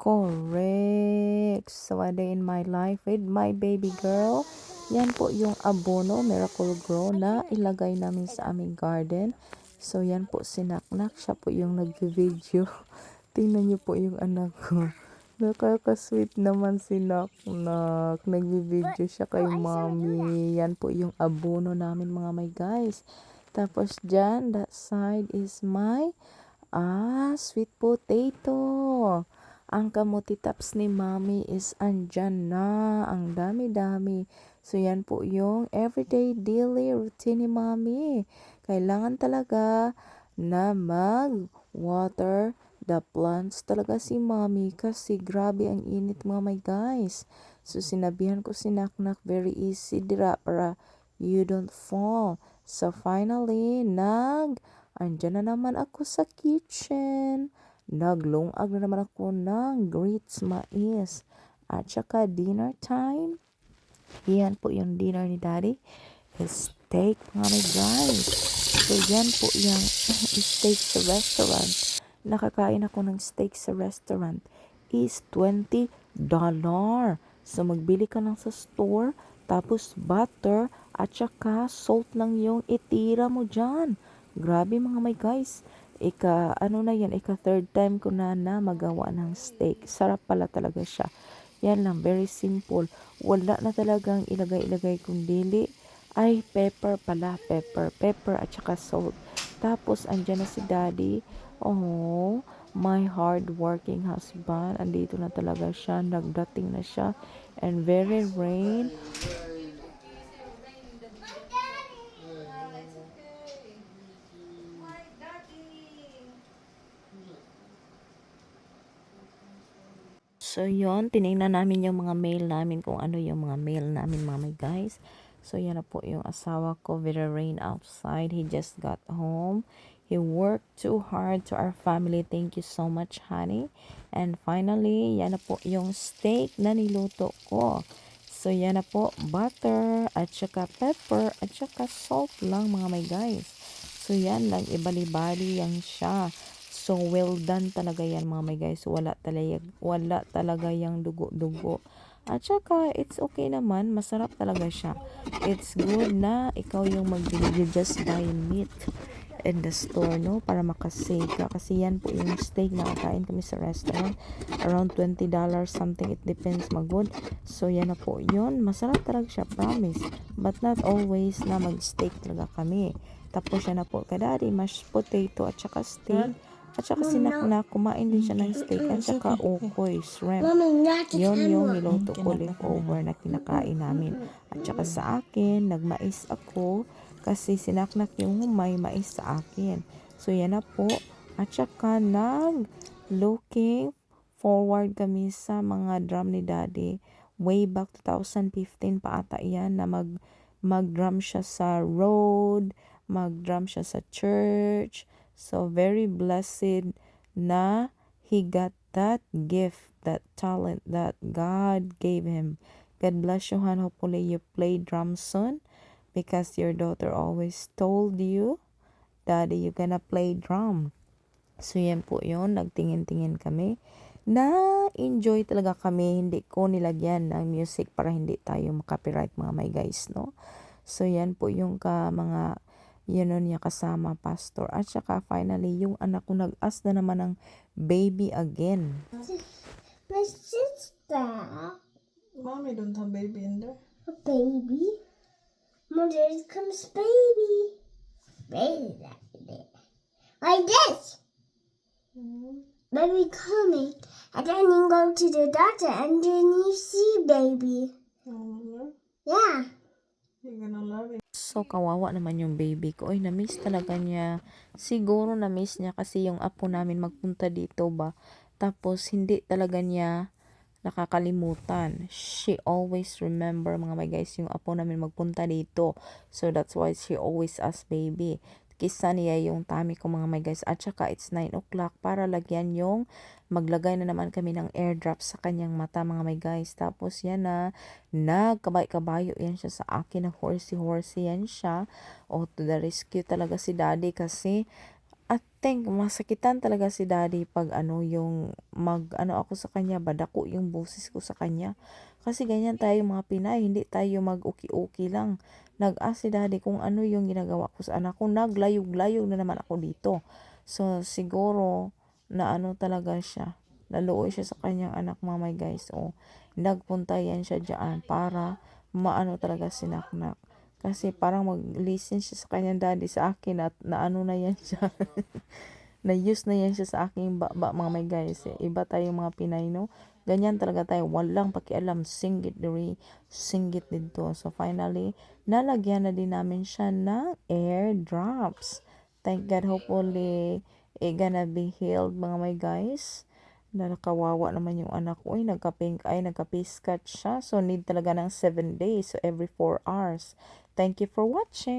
Correct. So, a day in my life with my baby girl. Yan po yung abono, Miracle Grow na ilagay namin sa aming garden. So, yan po si Naknak. Siya po yung nag-video. Tingnan niyo po yung anak ko. Nakaka-sweet naman si Naknak. Nag-video siya kay mommy. Yan po yung abono namin mga my guys. Tapos dyan, that side is my sweet potato. Ang kamuti tops ni mommy is andyan na. Ang dami-dami. So, yan po yung everyday daily routine ni mommy. Kailangan talaga na mag-water the plants talaga si mommy kasi grabe ang init mga my guys. So, sinabihan ko si Naknak very easy dira para you don't fall. So, finally, andyan na naman ako sa kitchen. Naglungag na naman ako ng grits mais. At saka dinner time. Yan po yung dinner ni Daddy. Steak mga my guys. So yan po yung steak sa restaurant. Nakakain ako ng steak sa restaurant is $20. So magbili ka lang sa store. Tapos butter at saka salt lang yung itira mo dyan. Grabe mga my guys. Ika third time ko na magawa ng steak. Sarap pala talaga siya. Yan lang, very simple. Wala na talagang ilagay-ilagay kung dili. Ay, pepper at saka salt. Tapos, andyan na si Daddy. Oh, my hard-working husband. Andito na talaga siya. Nagdating na siya. And very rain. So, yon tinignan namin yung mga mail namin kung ano yung mga mail namin mga guys. So, yan na po yung asawa ko. Very rain outside. He just got home. He worked too hard to our family. Thank you so much, honey. And finally, yan na po yung steak na niluto ko. So, yan na po, butter, at saka pepper, at saka salt lang mga my guys. So, yan lang, ibali-bali yan siya. So, well done talaga yan mga my guys. Wala talaga yung dugo-dugo. At saka, it's okay naman. Masarap talaga siya. It's good na ikaw yung mag-you just buy meat in the store, no? Para makasave ka. Kasi yan po yung steak na kakain kami sa restaurant. Around $20 something. It depends magod. So, yan na po yun. Masarap talaga siya, promise. But not always na mag-steak talaga kami. Tapos yan na po, kadari, mashed potato at saka steak. At saka si Naknak, kumain din siya ng steak at saka ukoy, shrimp. Yun yung niluto ko leftover na kinakain namin. At saka sa akin, nagmais ako kasi si Naknak yung may mais sa akin. So yan na po. At saka looking forward kami sa mga drum ni Daddy. Way back 2015 pa ata yan na mag-drum siya sa road, mag-drum siya sa church. So, very blessed na he got that gift, that talent that God gave him. God bless you, Han. Hopefully you play drums soon because your daughter always told you, Daddy, you're gonna play drum. So, yan po yun. Nagtingin-tingin kami. Na-enjoy talaga kami. Hindi ko nilagyan ng music para hindi tayo makapiright mga my guys, no? So, yan po yung mga yun niya kasama pastor. At saka finally, yung anak ko nag-ask na naman ng baby again. My sister. Mommy don't have baby in there. A baby? Mother, comes baby. Baby like this. Baby coming. And then you go to the doctor and then you see baby. Oh, Yeah. you're gonna love it. So, kawawa naman yung baby ko. Ay, na-miss talaga niya. Siguro na-miss niya kasi yung apo namin magpunta dito ba. Tapos, hindi talaga niya nakakalimutan. She always remember mga my guys yung apo namin magpunta dito. So, that's why she always asks baby. Kisa niya yung tummy ko mga my guys. At saka, it's 9 o'clock para lagyan yung maglagay na naman kami ng airdrop sa kanyang mata mga my guys. Tapos yan na, nagkabay-kabayo yan siya sa akin. Horsey yan siya. Oh, to the rescue talaga si Daddy kasi I think masakitan talaga si daddy pag ano yung ano ako sa kanya, badako yung boses ko sa kanya. Kasi ganyan tayo mga Pinay, hindi tayo mag-uki-uki lang. Nag-ask si daddy kung ano yung ginagawa ko sa anak ko. Naglayog-layog na naman ako dito. So siguro na ano talaga siya. Naluoy siya sa kanyang anak mga my guys. O nagpunta yan siya dyan para maano talaga si Naknak. Kasi parang mag-listen siya sa kanyang daddy sa akin at naano na yan siya. Na-use na yan siya sa aking baba mga may guys. Iba tayong mga Pinay, no? Ganyan talaga tayo. Walang pakialam. Singgit diri, singgit dito. So finally, nalagyan na din namin siya ng airdrops. Thank God, hopefully, gonna be healed mga may guys. Nakawawa naman yung anak ko. Nagka-pink eye, nagka-piskat siya. So need talaga ng 7 days. So every 4 hours. Thank you for watching.